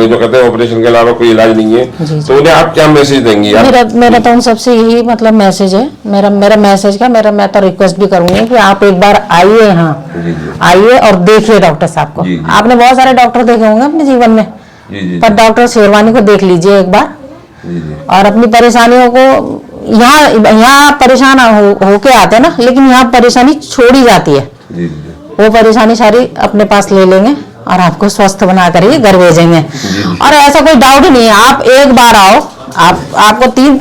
हैं जो कहते हैं ऑपरेशन के अलावा कोई इलाज नहीं है, तो उन्हें आप क्या मैसेज देंगी? मेरा तो उन सबसे यही मतलब मैसेज है, मेरा मैसेज का मैं तो रिक्वेस्ट भी करूंगी कि आप एक बार आइए, यहाँ आइए और देखिए डॉक्टर साहब को। आपने बहुत सारे डॉक्टर देखे होंगे अपने जीवन में, पर डॉक्टर शेरवानी को देख लीजिए एक बार, और अपनी परेशानियों को यहाँ परेशान होके आते हैं ना, लेकिन यहाँ परेशानी छोड़ी जाती है। वो परेशानी सारी अपने पास ले लेंगे और आपको स्वस्थ बना कर ही घर भेजेंगे। और ऐसा कोई डाउट नहीं है, आप एक बार आओ, आपको 3